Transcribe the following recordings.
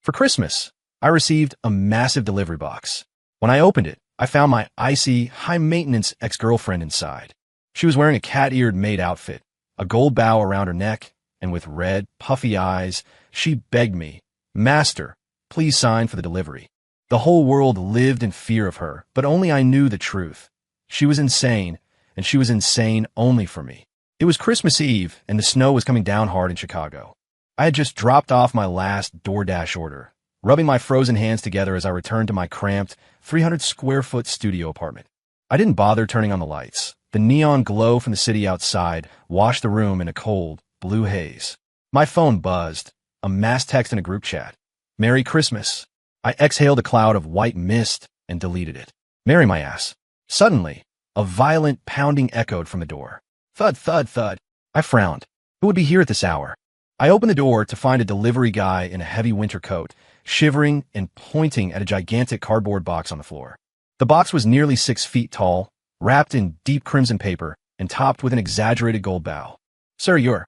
For Christmas, I received a massive delivery box. When I opened it, I found my icy, high-maintenance ex-girlfriend inside. She was wearing a cat-eared maid outfit, a gold bow around her neck, and with red, puffy eyes, she begged me, "Master, please sign for the delivery." The whole world lived in fear of her, but only I knew the truth. She was insane, and she was insane only for me. It was Christmas Eve, and the snow was coming down hard in Chicago. I had just dropped off my last DoorDash order, rubbing my frozen hands together as I returned to my cramped, 300-square-foot studio apartment. I didn't bother turning on the lights. The neon glow from the city outside washed the room in a cold, blue haze. My phone buzzed, a mass text in a group chat. "Merry Christmas." I exhaled a cloud of white mist and deleted it. Marry my ass. Suddenly, a violent pounding echoed from the door. Thud, thud, thud. I frowned. Who would be here at this hour? I opened the door to find a delivery guy in a heavy winter coat, shivering and pointing at a gigantic cardboard box on the floor. The box was nearly 6 feet tall, wrapped in deep crimson paper, and topped with an exaggerated gold bow. "Sir, your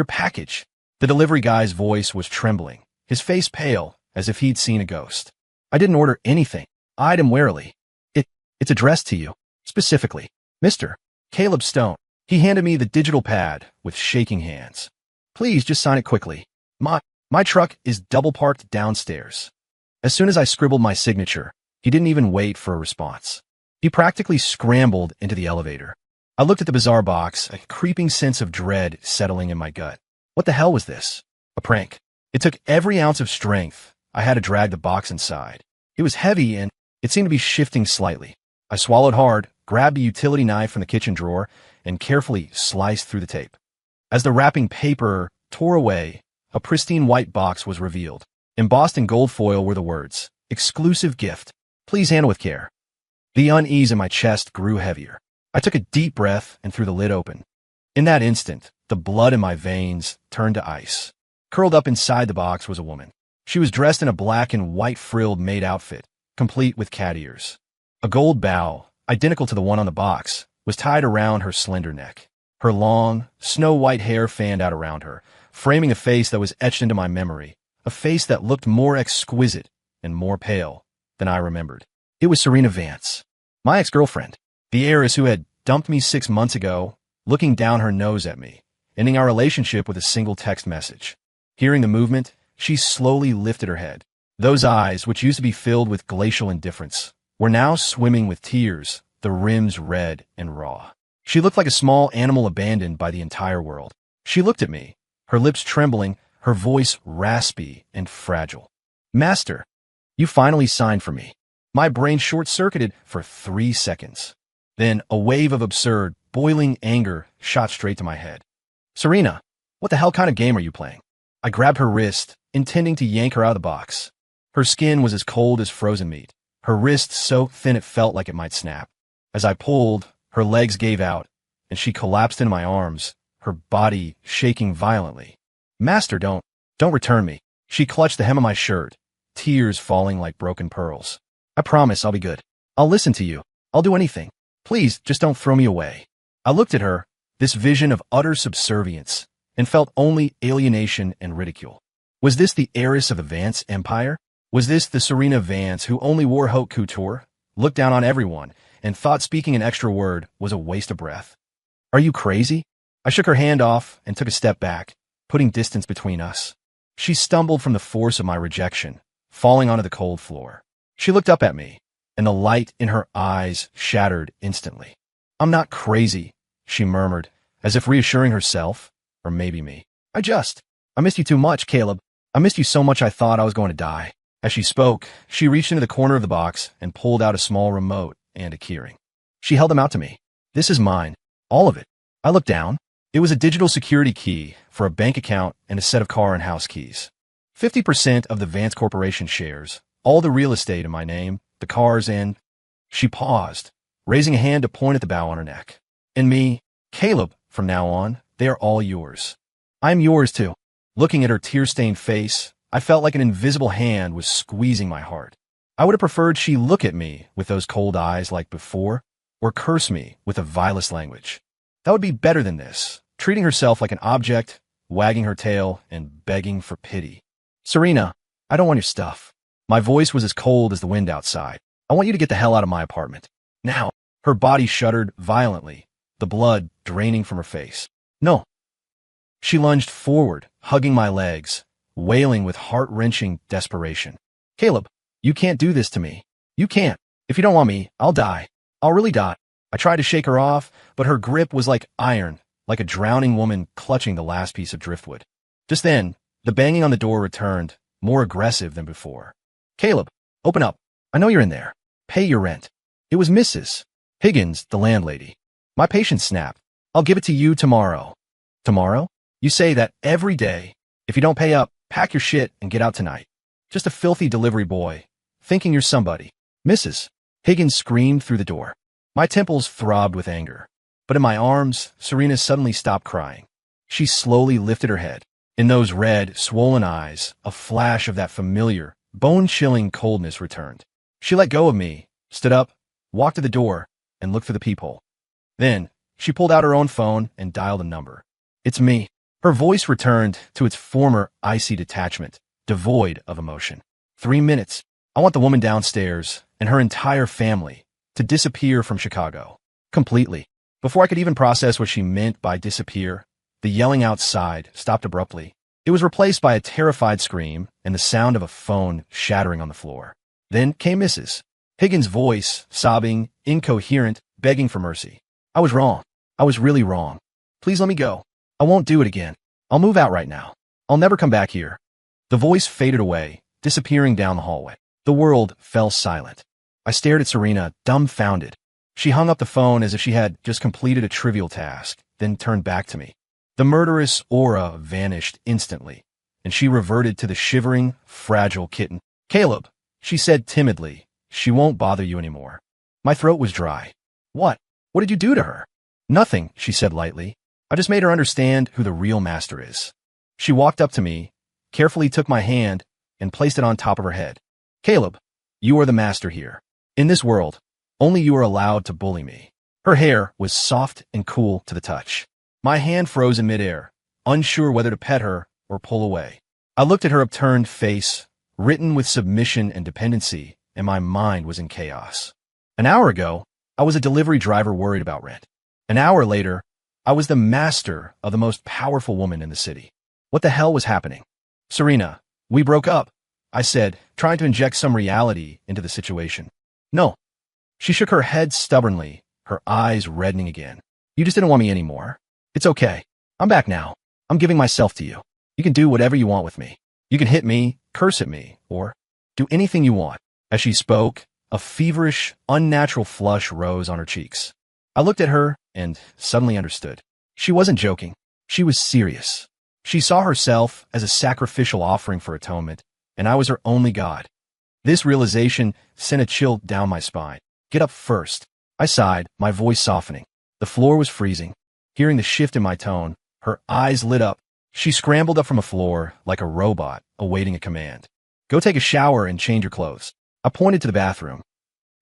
package." The delivery guy's voice was trembling, his face pale, as if he'd seen a ghost. "I didn't order anything." I eyed him warily. It's addressed to you, specifically. Mr. Caleb Stone." He handed me the digital pad with shaking hands. "Please just sign it quickly. My truck is double parked downstairs." As soon as I scribbled my signature, he didn't even wait for a response. He practically scrambled into the elevator. I looked at the bizarre box, a creeping sense of dread settling in my gut. What the hell was this? A prank. It took every ounce of strength I had to drag the box inside. It was heavy and it seemed to be shifting slightly. I swallowed hard, grabbed a utility knife from the kitchen drawer, and carefully sliced through the tape. As the wrapping paper tore away, a pristine white box was revealed. Embossed in gold foil were the words, "Exclusive gift. Please handle with care." The unease in my chest grew heavier. I took a deep breath and threw the lid open. In that instant, the blood in my veins turned to ice. Curled up inside the box was a woman. She was dressed in a black and white frilled maid outfit, complete with cat ears. A gold bow, identical to the one on the box, was tied around her slender neck. Her long, snow-white hair fanned out around her, framing a face that was etched into my memory, a face that looked more exquisite and more pale than I remembered. It was Serena Vance, my ex-girlfriend, the heiress who had dumped me 6 months ago, looking down her nose at me, ending our relationship with a single text message. Hearing the movement, she slowly lifted her head. Those eyes, which used to be filled with glacial indifference, were now swimming with tears, the rims red and raw. She looked like a small animal abandoned by the entire world. She looked at me, her lips trembling, her voice raspy and fragile. "Master, you finally signed for me." My brain short-circuited for 3 seconds. Then a wave of absurd, boiling anger shot straight to my head. "Serena, what the hell kind of game are you playing?" I grabbed her wrist, intending to yank her out of the box. Her skin was as cold as frozen meat, her wrist so thin it felt like it might snap. As I pulled, her legs gave out, and she collapsed into my arms, her body shaking violently. "Master, don't return me." She clutched the hem of my shirt, tears falling like broken pearls. "I promise I'll be good. I'll listen to you. I'll do anything. Please, just don't throw me away." I looked at her, this vision of utter subservience, and felt only alienation and ridicule. Was this the heiress of the Vance Empire? Was this the Serena Vance who only wore haute couture, looked down on everyone, and thought speaking an extra word was a waste of breath? "Are you crazy?" I shook her hand off and took a step back, putting distance between us. She stumbled from the force of my rejection, falling onto the cold floor. She looked up at me, and the light in her eyes shattered instantly. "I'm not crazy," she murmured, as if reassuring herself, or maybe me. I missed you too much, Caleb. I missed you so much I thought I was going to die." As she spoke, she reached into the corner of the box and pulled out a small remote and a keyring. She held them out to me. "This is mine. All of it." I looked down. It was a digital security key for a bank account and a set of car and house keys. 50% of the Vance Corporation shares, all the real estate in my name, the cars, and... She paused, raising a hand to point at the bow on her neck. "And me, Caleb, from now on, they are all yours. I'm yours too." Looking at her tear-stained face, I felt like an invisible hand was squeezing my heart. I would have preferred she look at me with those cold eyes like before, or curse me with the vilest language. That would be better than this, treating herself like an object, wagging her tail, and begging for pity. "Serena, I don't want your stuff. My voice was as cold as the wind outside. I want you to get the hell out of my apartment. Now. Her body shuddered violently, the blood draining from her face. No. She lunged forward, hugging my legs, wailing with heart-wrenching desperation. Caleb, you can't do this to me. You can't. If you don't want me, I'll die. I'll really die. I tried to shake her off, but her grip was like iron, like a drowning woman clutching the last piece of driftwood. Just then, the banging on the door returned, more aggressive than before. Caleb, open up. I know you're in there. Pay your rent. It was Mrs. Higgins, the landlady. My patience snapped. I'll give it to you tomorrow. Tomorrow? You say that every day. If you don't pay up, pack your shit and get out tonight. Just a filthy delivery boy, thinking you're somebody. Mrs. Higgins screamed through the door. My temples throbbed with anger. But in my arms, Serena suddenly stopped crying. She slowly lifted her head. In those red, swollen eyes, a flash of that familiar, bone-chilling coldness returned. She let go of me, stood up, walked to the door, and looked through the peephole. Then, she pulled out her own phone and dialed a number. It's me. Her voice returned to its former icy detachment, devoid of emotion. 3 minutes. I want the woman downstairs and her entire family to disappear from Chicago. Completely. Before I could even process what she meant by disappear, the yelling outside stopped abruptly. It was replaced by a terrified scream and the sound of a phone shattering on the floor. Then came Mrs. Higgins' voice, sobbing, incoherent, begging for mercy. I was wrong. I was really wrong. Please let me go. I won't do it again. I'll move out right now. I'll never come back here. The voice faded away, disappearing down the hallway. The world fell silent. I stared at Serena, dumbfounded. She hung up the phone as if she had just completed a trivial task, then turned back to me. The murderous aura vanished instantly, and she reverted to the shivering, fragile kitten. Caleb, she said timidly, she won't bother you anymore. My throat was dry. What? What did you do to her? Nothing, she said lightly. I just made her understand who the real master is. She walked up to me, carefully took my hand, and placed it on top of her head. Caleb, you are the master here. In this world, only you are allowed to bully me. Her hair was soft and cool to the touch. My hand froze in midair, unsure whether to pet her or pull away. I looked at her upturned face, written with submission and dependency, and my mind was in chaos. An hour ago, I was a delivery driver worried about rent. An hour later, I was the master of the most powerful woman in the city. What the hell was happening? Serena, we broke up, I said, trying to inject some reality into the situation. No. She shook her head stubbornly, her eyes reddening again. You just didn't want me anymore. It's okay. I'm back now. I'm giving myself to you. You can do whatever you want with me. You can hit me, curse at me, or do anything you want. As she spoke, a feverish, unnatural flush rose on her cheeks. I looked at her and suddenly understood. She wasn't joking. She was serious. She saw herself as a sacrificial offering for atonement, and I was her only god. This realization sent a chill down my spine. Get up first. I sighed, my voice softening. The floor was freezing. Hearing the shift in my tone, her eyes lit up. She scrambled up from the floor like a robot awaiting a command. Go take a shower and change your clothes. I pointed to the bathroom.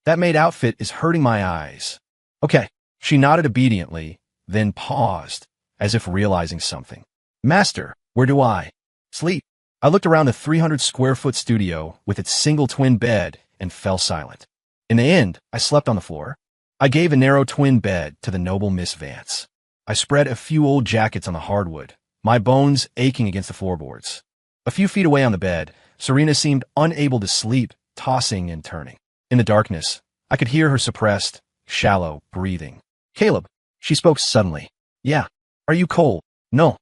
That maid outfit is hurting my eyes. Okay. She nodded obediently, then paused, as if realizing something. Master, where do I sleep? I looked around the 300-square-foot studio with its single twin bed and fell silent. In the end, I slept on the floor. I gave a narrow twin bed to the noble Miss Vance. I spread a few old jackets on the hardwood, my bones aching against the floorboards. A few feet away on the bed, Serena seemed unable to sleep, tossing and turning. In the darkness, I could hear her suppressed, shallow breathing. Caleb, she spoke suddenly. Yeah. Are you cold? No.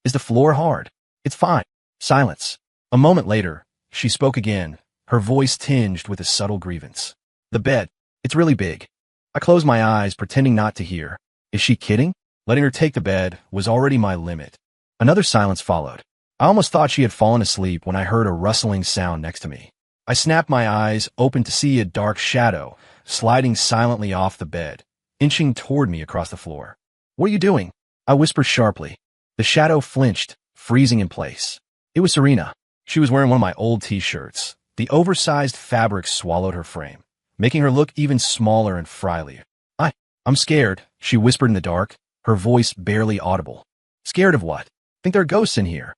Is the floor hard? It's fine. Silence. A moment later, she spoke again, her voice tinged with a subtle grievance. The bed. It's really big. I closed my eyes, pretending not to hear. Is she kidding? Letting her take the bed was already my limit. Another silence followed. I almost thought she had fallen asleep when I heard a rustling sound next to me. I snapped my eyes open to see a dark shadow sliding silently off the bed, inching toward me across the floor. What are you doing? I whispered sharply. The shadow flinched, freezing in place. It was Serena. She was wearing one of my old t-shirts. The oversized fabric swallowed her frame, making her look even smaller and frilier. I'm scared, she whispered in the dark, her voice barely audible. Scared of what? Think there are ghosts in here?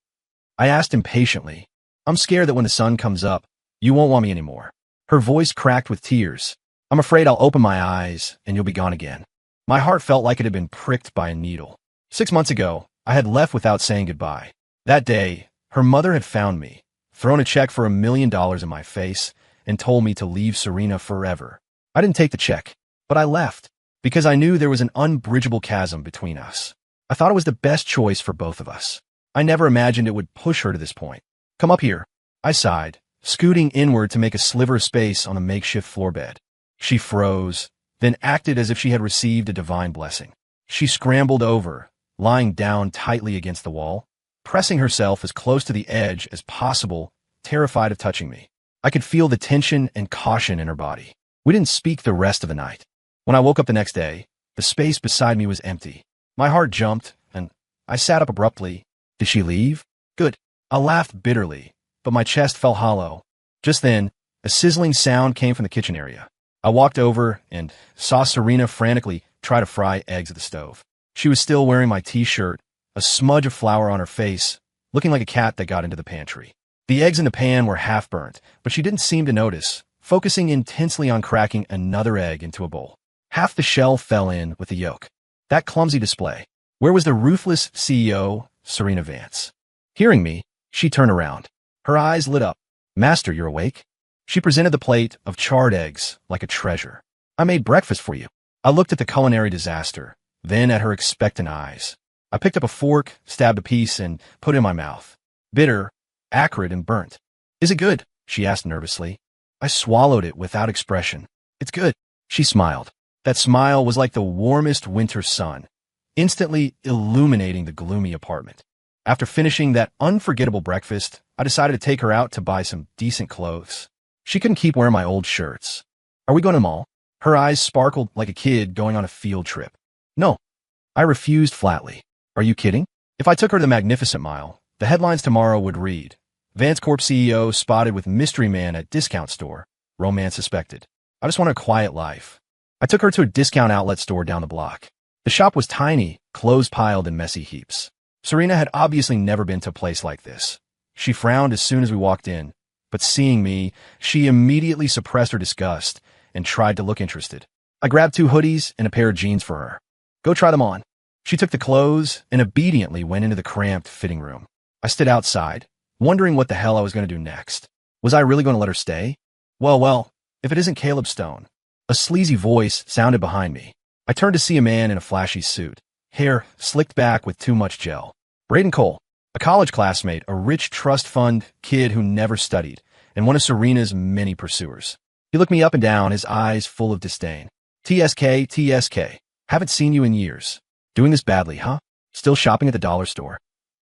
I asked impatiently. I'm scared that when the sun comes up, you won't want me anymore. Her voice cracked with tears. I'm afraid I'll open my eyes and you'll be gone again. My heart felt like it had been pricked by a needle. 6 months ago, I had left without saying goodbye. That day, her mother had found me, thrown a check for $1 million in my face, and told me to leave Serena forever. I didn't take the check, but I left, because I knew there was an unbridgeable chasm between us. I thought it was the best choice for both of us. I never imagined it would push her to this point. Come up here, I sighed, scooting inward to make a sliver of space on the makeshift floor bed. She froze, then acted as if she had received a divine blessing. She scrambled over, lying down tightly against the wall, pressing herself as close to the edge as possible, terrified of touching me. I could feel the tension and caution in her body. We didn't speak the rest of the night. When I woke up the next day, the space beside me was empty. My heart jumped, and I sat up abruptly. Did she leave? Good. I laughed bitterly, but my chest felt hollow. Just then, a sizzling sound came from the kitchen area. I walked over and saw Serena frantically try to fry eggs at the stove. She was still wearing my t-shirt, a smudge of flour on her face, looking like a cat that got into the pantry. The eggs in the pan were half burnt, but she didn't seem to notice, focusing intensely on cracking another egg into a bowl. Half the shell fell in with the yolk. That clumsy display. Where was the ruthless CEO, Serena Vance? Hearing me, she turned around. Her eyes lit up. Master, you're awake? She presented the plate of charred eggs like a treasure. I made breakfast for you. I looked at the culinary disaster, then at her expectant eyes. I picked up a fork, stabbed a piece, and put it in my mouth. Bitter, acrid, and burnt. Is it good? She asked nervously. I swallowed it without expression. It's good. She smiled. That smile was like the warmest winter sun, instantly illuminating the gloomy apartment. After finishing that unforgettable breakfast, I decided to take her out to buy some decent clothes. She couldn't keep wearing my old shirts. Are we going to the mall? Her eyes sparkled like a kid going on a field trip. No. I refused flatly. Are you kidding? If I took her to the Magnificent Mile, the headlines tomorrow would read, Vance Corp CEO spotted with mystery man at discount store, romance suspected. I just want a quiet life. I took her to a discount outlet store down the block. The shop was tiny, clothes piled in messy heaps. Serena had obviously never been to a place like this. She frowned as soon as we walked in, but seeing me, she immediately suppressed her disgust and tried to look interested. I grabbed 2 hoodies and a pair of jeans for her. Go try them on. She took the clothes and obediently went into the cramped fitting room. I stood outside, wondering what the hell I was going to do next. Was I really going to let her stay? Well, if it isn't Caleb Stone. A sleazy voice sounded behind me. I turned to see a man in a flashy suit, hair slicked back with too much gel. Braden Cole, a college classmate, a rich trust fund kid who never studied, and one of Serena's many pursuers. He looked me up and down, his eyes full of disdain. TSK. Haven't seen you in years. Doing this badly, huh? Still shopping at the dollar store?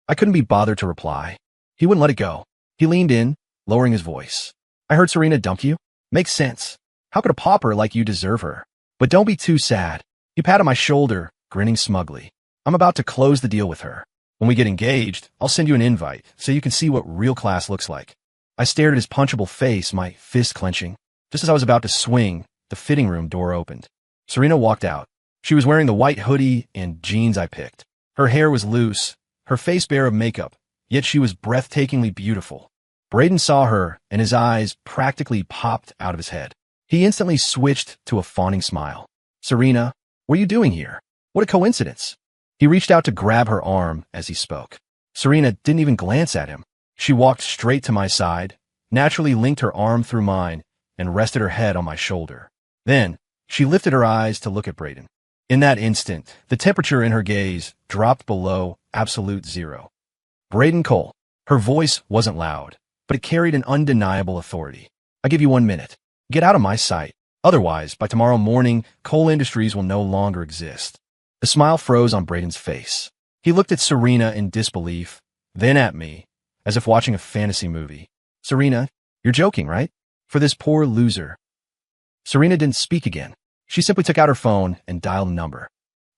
I couldn't be bothered to reply. He wouldn't let it go. He leaned in, lowering his voice. I heard Serena dumped you? Makes sense. How could a pauper like you deserve her? But don't be too sad. He patted my shoulder, grinning smugly. I'm about to close the deal with her. When we get engaged, I'll send you an invite so you can see what real class looks like. I stared at his punchable face, my fist clenching. Just as I was about to swing, the fitting room door opened. Serena walked out. She was wearing the white hoodie and jeans I picked. Her hair was loose, her face bare of makeup, yet she was breathtakingly beautiful. Braden saw her, and his eyes practically popped out of his head. He instantly switched to a fawning smile. Serena, what are you doing here? What a coincidence. He reached out to grab her arm as he spoke. Serena didn't even glance at him. She walked straight to my side, naturally linked her arm through mine, and rested her head on my shoulder. Then, she lifted her eyes to look at Braden. In that instant, the temperature in her gaze dropped below absolute zero. Braden Cole. Her voice wasn't loud, but it carried an undeniable authority. I give you 1 minute. Get out of my sight. Otherwise, by tomorrow morning, Cole Industries will no longer exist. A smile froze on Braden's face. He looked at Serena in disbelief, then at me, as if watching a fantasy movie. Serena, you're joking, right? For this poor loser. Serena didn't speak again. She simply took out her phone and dialed a number.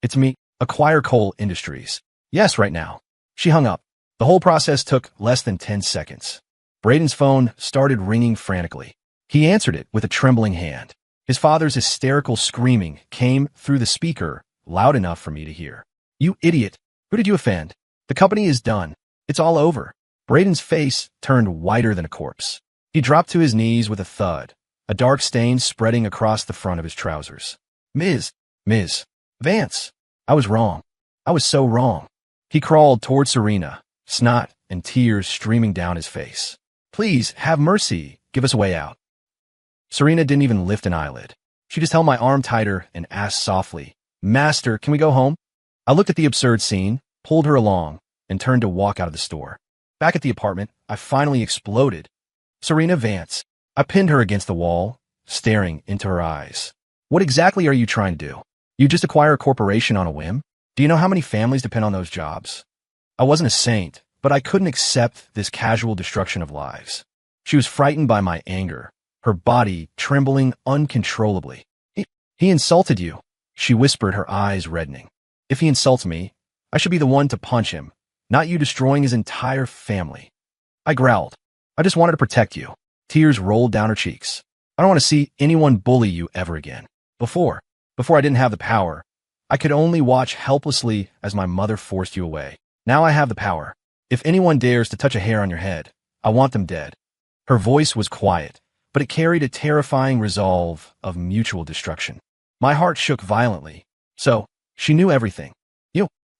It's me, Acquire Cole Industries. Yes, right now. She hung up. The whole process took less than 10 seconds. Braden's phone started ringing frantically. He answered it with a trembling hand. His father's hysterical screaming came through the speaker, loud enough for me to hear. You idiot. Who did you offend? The company is done. It's all over. Braden's face turned whiter than a corpse. He dropped to his knees with a thud, a dark stain spreading across the front of his trousers. Ms. Vance, I was wrong. I was so wrong. He crawled toward Serena, snot and tears streaming down his face. Please, have mercy. Give us a way out. Serena didn't even lift an eyelid. She just held my arm tighter and asked softly, Master, can we go home? I looked at the absurd scene, pulled her along, and turned to walk out of the store. Back at the apartment, I finally exploded. Serena Vance. I pinned her against the wall, staring into her eyes. What exactly are you trying to do? You just acquire a corporation on a whim? Do you know how many families depend on those jobs? I wasn't a saint, but I couldn't accept this casual destruction of lives. She was frightened by my anger, her body trembling uncontrollably. He insulted you, she whispered, her eyes reddening. If he insults me, I should be the one to punch him, not you destroying his entire family. I growled. I just wanted to protect you. Tears rolled down her cheeks. I don't want to see anyone bully you ever again. Before I didn't have the power. I could only watch helplessly as my mother forced you away. Now I have the power. If anyone dares to touch a hair on your head, I want them dead. Her voice was quiet, but it carried a terrifying resolve of mutual destruction. My heart shook violently. So, she knew everything.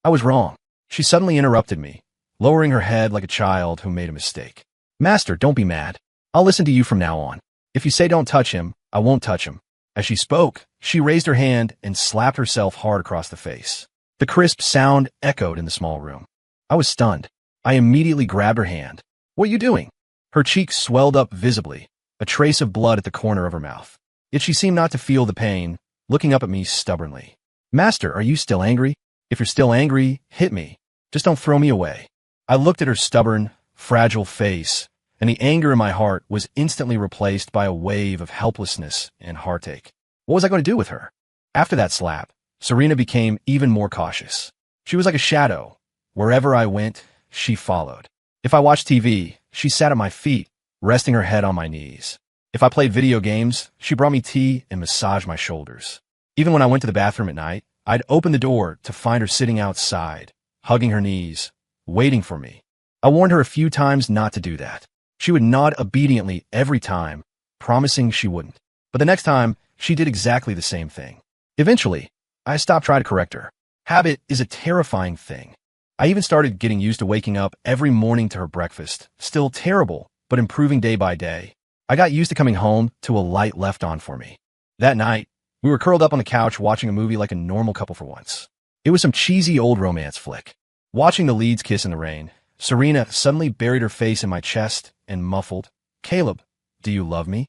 I was wrong. She suddenly interrupted me, lowering her head like a child who made a mistake. Master, don't be mad. I'll listen to you from now on. If you say don't touch him, I won't touch him. As she spoke, she raised her hand and slapped herself hard across the face. The crisp sound echoed in the small room. I was stunned. I immediately grabbed her hand. What are you doing? Her cheeks swelled up visibly, a trace of blood at the corner of her mouth. Yet she seemed not to feel the pain, looking up at me stubbornly. Master, are you still angry? If you're still angry, hit me. Just don't throw me away. I looked at her stubborn, fragile face, and the anger in my heart was instantly replaced by a wave of helplessness and heartache. What was I going to do with her? After that slap, Serena became even more cautious. She was like a shadow. Wherever I went, she followed. If I watched TV, she sat at my feet, resting her head on my knees. If I played video games, she brought me tea and massaged my shoulders. Even when I went to the bathroom at night, I'd open the door to find her sitting outside, hugging her knees, waiting for me. I warned her a few times not to do that. She would nod obediently every time, promising she wouldn't. But the next time, she did exactly the same thing. Eventually, I stopped trying to correct her. Habit is a terrifying thing. I even started getting used to waking up every morning to her breakfast. Still terrible, but improving day by day. I got used to coming home to a light left on for me. That night, we were curled up on the couch watching a movie like a normal couple for once. It was some cheesy old romance flick. Watching the leads kiss in the rain, Serena suddenly buried her face in my chest and muffled, Caleb, do you love me?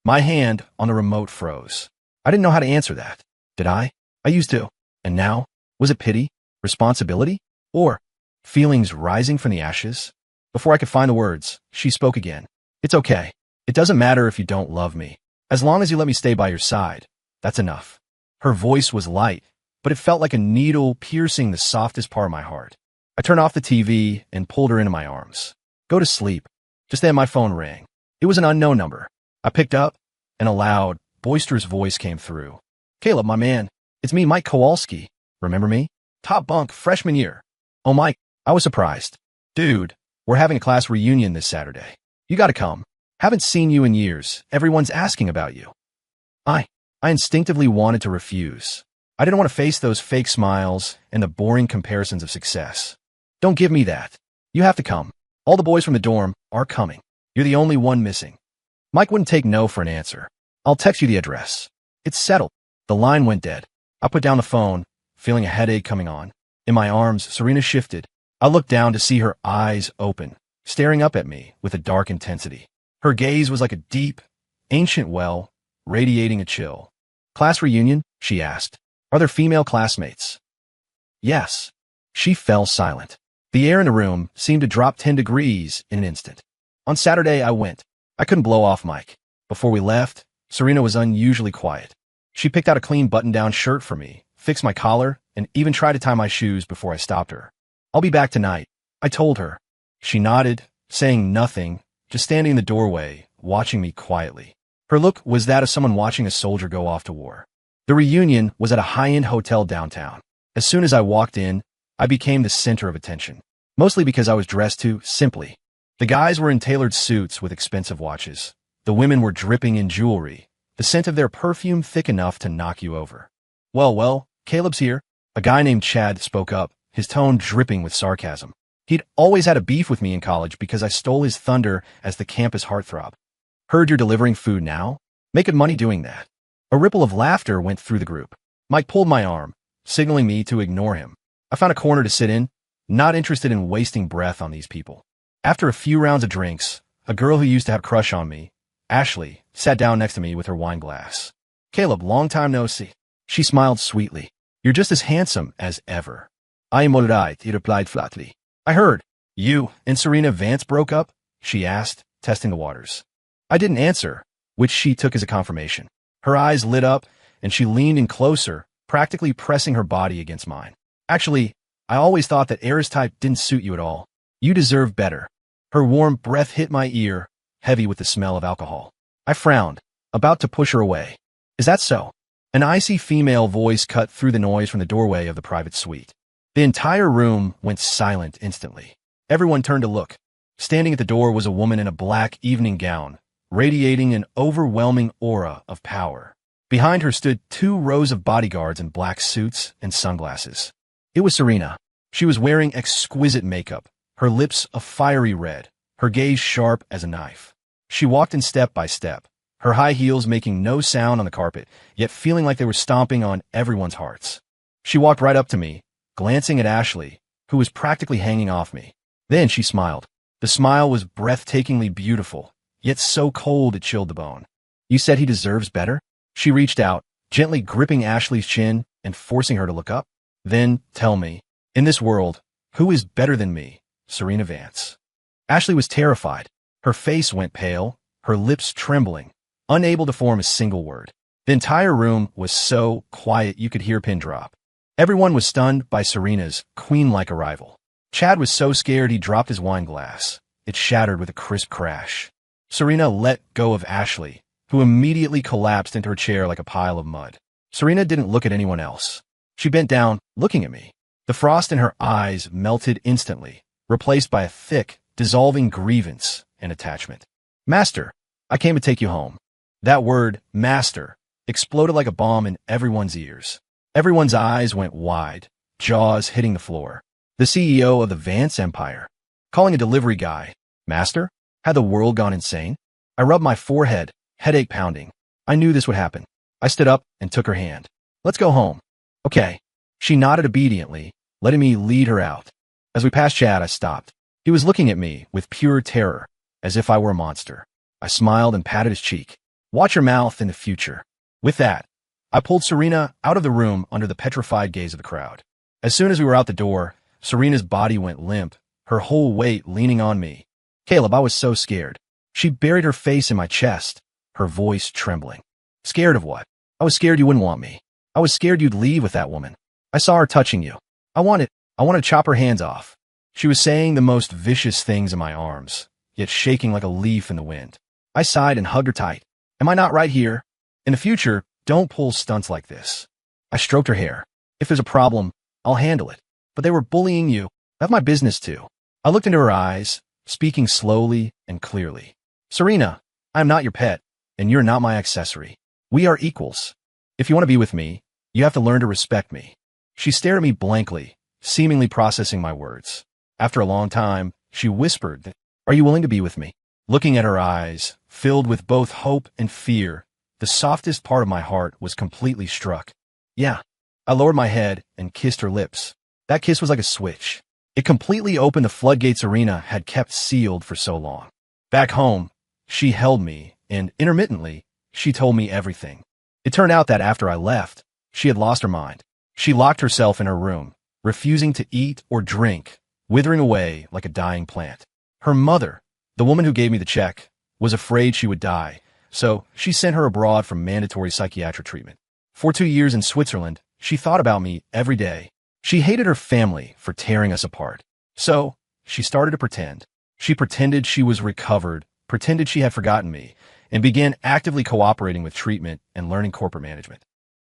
My hand on the remote froze. I didn't know how to answer that. Did I? I used to. And now? Was it pity? Responsibility? Or feelings rising from the ashes? Before I could find the words, she spoke again. It's okay. It doesn't matter if you don't love me. As long as you let me stay by your side, that's enough. Her voice was light, but it felt like a needle piercing the softest part of my heart. I turned off the TV and pulled her into my arms. Go to sleep. Just then my phone rang. It was an unknown number. I picked up, and a loud, boisterous voice came through. Caleb, my man, it's me, Mike Kowalski. Remember me? Top bunk, freshman year. Oh, Mike, I was surprised. Dude, we're having a class reunion this Saturday. You gotta come. Haven't seen you in years. Everyone's asking about you. I instinctively wanted to refuse. I didn't want to face those fake smiles and the boring comparisons of success. Don't give me that. You have to come. All the boys from the dorm are coming. You're the only one missing. Mike wouldn't take no for an answer. I'll text you the address. It's settled. The line went dead. I put down the phone, feeling a headache coming on. In my arms, Serena shifted. I looked down to see her eyes open, staring up at me with a dark intensity. Her gaze was like a deep, ancient well, radiating a chill. Class reunion? She asked. Are there female classmates? Yes. She fell silent. The air in the room seemed to drop 10 degrees in an instant. On Saturday, I went. I couldn't blow off Mike. Before we left, Serena was unusually quiet. She picked out a clean button-down shirt for me, fixed my collar, and even tried to tie my shoes before I stopped her. I'll be back tonight, I told her. She nodded, saying nothing, just standing in the doorway, watching me quietly. Her look was that of someone watching a soldier go off to war. The reunion was at a high-end hotel downtown. As soon as I walked in, I became the center of attention, mostly because I was dressed too simply. The guys were in tailored suits with expensive watches. The women were dripping in jewelry, the scent of their perfume thick enough to knock you over. Well, Caleb's here. A guy named Chad spoke up, his tone dripping with sarcasm. He'd always had a beef with me in college because I stole his thunder as the campus heartthrob. Heard you're delivering food now? Making money doing that. A ripple of laughter went through the group. Mike pulled my arm, signaling me to ignore him. I found a corner to sit in, not interested in wasting breath on these people. After a few rounds of drinks, a girl who used to have a crush on me, Ashley, sat down next to me with her wine glass. Caleb, long time no see. She smiled sweetly. You're just as handsome as ever. I am alright, he replied flatly. I heard. You and Serena Vance broke up? She asked, testing the waters. I didn't answer, which she took as a confirmation. Her eyes lit up, and she leaned in closer, practically pressing her body against mine. Actually, I always thought that Aries type didn't suit you at all. You deserve better. Her warm breath hit my ear, heavy with the smell of alcohol. I frowned, about to push her away. Is that so? An icy female voice cut through the noise from the doorway of the private suite. The entire room went silent instantly. Everyone turned to look. Standing at the door was a woman in a black evening gown, radiating an overwhelming aura of power. Behind her stood 2 rows of bodyguards in black suits and sunglasses. It was Serena. She was wearing exquisite makeup, her lips a fiery red, her gaze sharp as a knife. She walked in step by step, her high heels making no sound on the carpet, yet feeling like they were stomping on everyone's hearts. She walked right up to me, glancing at Ashley, who was practically hanging off me. Then she smiled. The smile was breathtakingly beautiful, yet so cold it chilled the bone. You said he deserves better? She reached out, gently gripping Ashley's chin and forcing her to look up. Then, tell me, in this world, who is better than me? Serena Vance. Ashley was terrified. Her face went pale, her lips trembling, unable to form a single word. The entire room was so quiet you could hear a pin drop. Everyone was stunned by Serena's queen-like arrival. Chad was so scared he dropped his wine glass. It shattered with a crisp crash. Serena let go of Ashley, who immediately collapsed into her chair like a pile of mud. Serena didn't look at anyone else. She bent down, looking at me. The frost in her eyes melted instantly, replaced by a thick, dissolving grievance and attachment. Master, I came to take you home. That word, master, exploded like a bomb in everyone's ears. Everyone's eyes went wide, jaws hitting the floor. The CEO of the Vance Empire, calling a delivery guy, master? Had the world gone insane? I rubbed my forehead, headache pounding. I knew this would happen. I stood up and took her hand. Let's go home. Okay. She nodded obediently, letting me lead her out. As we passed Chad, I stopped. He was looking at me with pure terror, as if I were a monster. I smiled and patted his cheek. Watch your mouth in the future. With that, I pulled Serena out of the room under the petrified gaze of the crowd. As soon as we were out the door, Serena's body went limp, her whole weight leaning on me. Caleb, I was so scared. She buried her face in my chest, her voice trembling. Scared of what? I was scared you wouldn't want me. I was scared you'd leave with that woman. I saw her touching you. I wanted to chop her hands off. She was saying the most vicious things in my arms, yet shaking like a leaf in the wind. I sighed and hugged her tight. Am I not right here? In the future, don't pull stunts like this. I stroked her hair. If there's a problem, I'll handle it. But they were bullying you. I have my business too. I looked into her eyes, speaking slowly and clearly. Serena, I am not your pet, and you're not my accessory. We are equals. If you want to be with me, you have to learn to respect me. She stared at me blankly, seemingly processing my words. After a long time, she whispered, Are you willing to be with me? Looking at her eyes, filled with both hope and fear, the softest part of my heart was completely struck. Yeah. I lowered my head and kissed her lips. That kiss was like a switch. It completely opened the floodgates Serena had kept sealed for so long. Back home, she held me, and intermittently, she told me everything. It turned out that after I left, she had lost her mind. She locked herself in her room, refusing to eat or drink, withering away like a dying plant. Her mother, the woman who gave me the check, was afraid she would die, so she sent her abroad for mandatory psychiatric treatment. For 2 years in Switzerland, she thought about me every day. She hated her family for tearing us apart. So, she started to pretend. She pretended she was recovered, pretended she had forgotten me, and began actively cooperating with treatment and learning corporate management.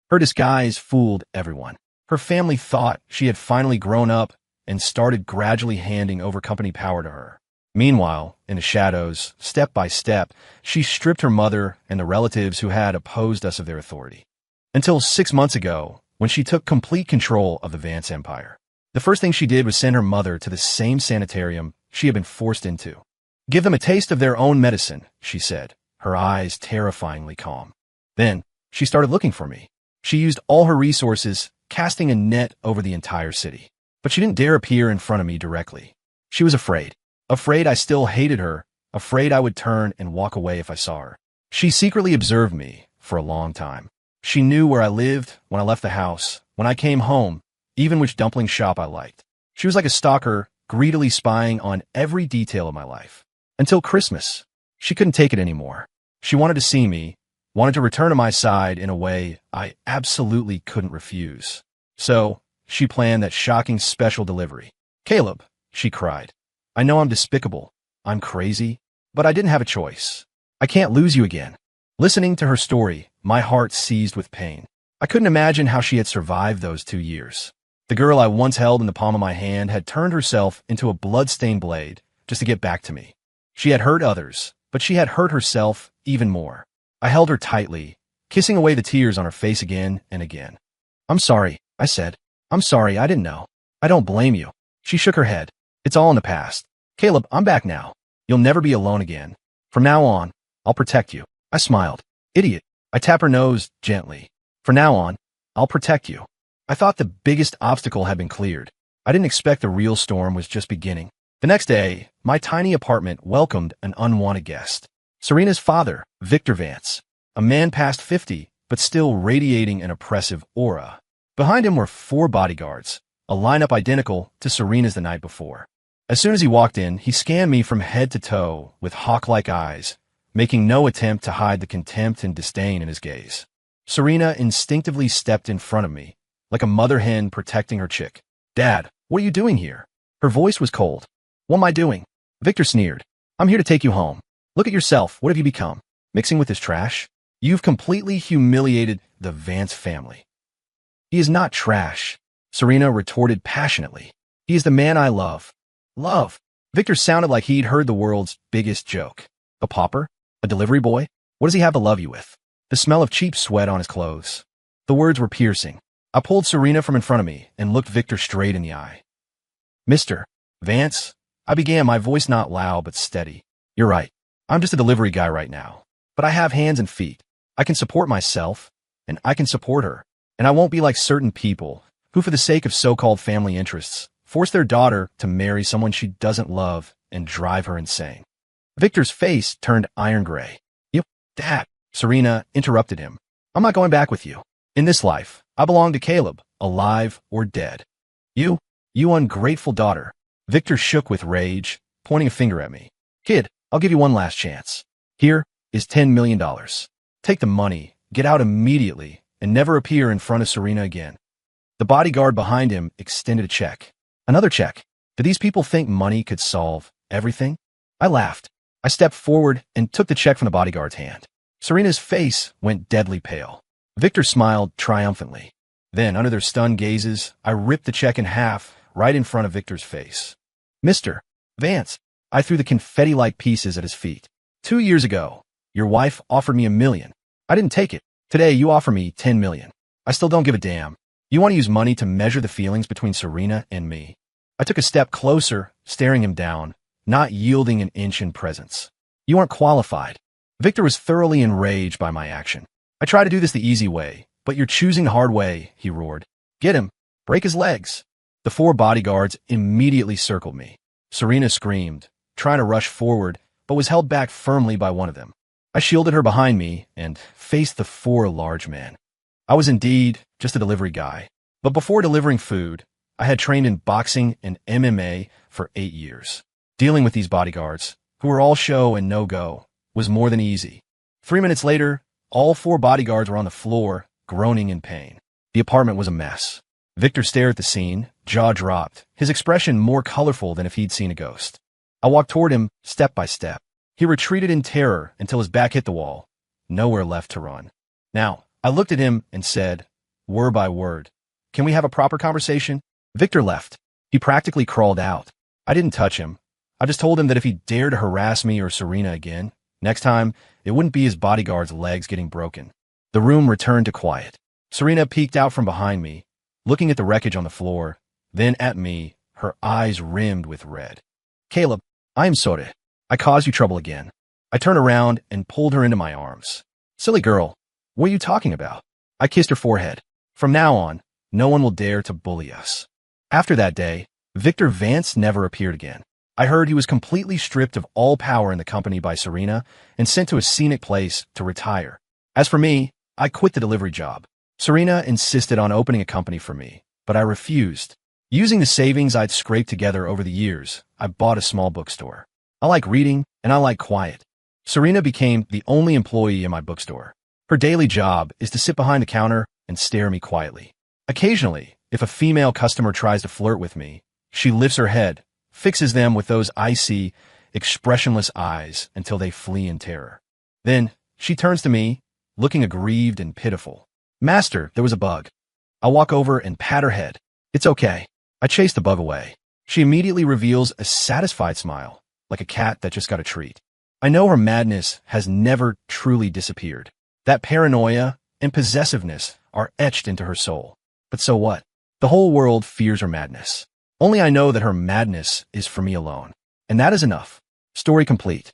Her disguise fooled everyone. Her family thought she had finally grown up and started gradually handing over company power to her. Meanwhile, in the shadows, step by step, she stripped her mother and the relatives who had opposed us of their authority. Until 6 months ago, when she took complete control of the Vance empire. The first thing she did was send her mother to the same sanitarium she had been forced into. Give them a taste of their own medicine, she said, her eyes terrifyingly calm. Then, she started looking for me. She used all her resources, casting a net over the entire city. But she didn't dare appear in front of me directly. She was afraid. Afraid I still hated her, afraid I would turn and walk away if I saw her. She secretly observed me for a long time. She knew where I lived, when I left the house, when I came home, even which dumpling shop I liked. She was like a stalker, greedily spying on every detail of my life. Until Christmas. She couldn't take it anymore. She wanted to see me, wanted to return to my side in a way I absolutely couldn't refuse. So, she planned that shocking special delivery. Caleb, she cried. I know I'm despicable, I'm crazy, but I didn't have a choice. I can't lose you again. Listening to her story, my heart seized with pain. I couldn't imagine how she had survived those 2 years. The girl I once held in the palm of my hand had turned herself into a blood-stained blade just to get back to me. She had hurt others, but she had hurt herself even more. I held her tightly, kissing away the tears on her face again and again. I'm sorry, I said. I'm sorry, I didn't know. I don't blame you. She shook her head. It's all in the past. Caleb, I'm back now. You'll never be alone again. From now on, I'll protect you. I smiled. Idiot. I tapped her nose gently. From now on, I'll protect you. I thought the biggest obstacle had been cleared. I didn't expect the real storm was just beginning. The next day, my tiny apartment welcomed an unwanted guest. Serena's father, Victor Vance, a man past 50, but still radiating an oppressive aura. Behind him were 4 bodyguards, a lineup identical to Serena's the night before. As soon as he walked in, he scanned me from head to toe with hawk-like eyes, making no attempt to hide the contempt and disdain in his gaze. Serena instinctively stepped in front of me, like a mother hen protecting her chick. Dad, what are you doing here? Her voice was cold. What am I doing? Victor sneered. I'm here to take you home. Look at yourself. What have you become? Mixing with this trash? You've completely humiliated the Vance family. He is not trash, Serena retorted passionately. He is the man I love. Love. Victor sounded like he'd heard the world's biggest joke. A pauper? A delivery boy? What does he have to love you with? The smell of cheap sweat on his clothes. The words were piercing. I pulled Serena from in front of me and looked Victor straight in the eye. Mr. Vance, I began, my voice not loud but steady. You're right. I'm just a delivery guy right now. But I have hands and feet. I can support myself, and I can support her. And I won't be like certain people who, for the sake of so-called family interests, force their daughter to marry someone she doesn't love and drive her insane. Victor's face turned iron gray. You, Dad, Serena interrupted him. I'm not going back with you. In this life, I belong to Caleb, alive or dead. You ungrateful daughter. Victor shook with rage, pointing a finger at me. Kid, I'll give you one last chance. Here is $10 million. Take the money, get out immediately, and never appear in front of Serena again. The bodyguard behind him extended a check. Another check. Did these people think money could solve everything? I laughed. I stepped forward and took the check from the bodyguard's hand. Serena's face went deadly pale. Victor smiled triumphantly. Then, under their stunned gazes, I ripped the check in half, right in front of Victor's face. Mr. Vance, I threw the confetti-like pieces at his feet. 2 years ago, your wife offered me $1 million. I didn't take it. Today, you offer me $10 million. I still don't give a damn. You want to use money to measure the feelings between Serena and me. I took a step closer, staring him down, not yielding an inch in presence. You aren't qualified. Victor was thoroughly enraged by my action. I tried to do this the easy way, but you're choosing the hard way, he roared. Get him. Break his legs. The 4 bodyguards immediately circled me. Serena screamed, trying to rush forward, but was held back firmly by one of them. I shielded her behind me and faced the 4 large men. I was indeed just a delivery guy, but before delivering food, I had trained in boxing and MMA for 8 years. Dealing with these bodyguards, who were all show and no-go, was more than easy. 3 minutes later, all 4 bodyguards were on the floor, groaning in pain. The apartment was a mess. Victor stared at the scene, jaw dropped, his expression more colorful than if he'd seen a ghost. I walked toward him, step by step. He retreated in terror until his back hit the wall. Nowhere left to run. Now, I looked at him and said, word by word, can we have a proper conversation? Victor left. He practically crawled out. I didn't touch him. I just told him that if he dared to harass me or Serena again, next time, it wouldn't be his bodyguard's legs getting broken. The room returned to quiet. Serena peeked out from behind me, looking at the wreckage on the floor, then at me, her eyes rimmed with red. Caleb, I am sorry. I caused you trouble again. I turned around and pulled her into my arms. Silly girl, what are you talking about? I kissed her forehead. From now on, no one will dare to bully us. After that day, Victor Vance never appeared again. I heard he was completely stripped of all power in the company by Serena and sent to a scenic place to retire. As for me, I quit the delivery job. Serena insisted on opening a company for me, but I refused. Using the savings I'd scraped together over the years, I bought a small bookstore. I like reading, and I like quiet. Serena became the only employee in my bookstore. Her daily job is to sit behind the counter and stare at me quietly. Occasionally, if a female customer tries to flirt with me, she lifts her head, fixes them with those icy, expressionless eyes until they flee in terror. Then, she turns to me, looking aggrieved and pitiful. Master, there was a bug. I walk over and pat her head. It's okay. I chase the bug away. She immediately reveals a satisfied smile, like a cat that just got a treat. I know her madness has never truly disappeared. That paranoia and possessiveness are etched into her soul. But so what? The whole world fears her madness. Only I know that her madness is for me alone. And that is enough. Story complete.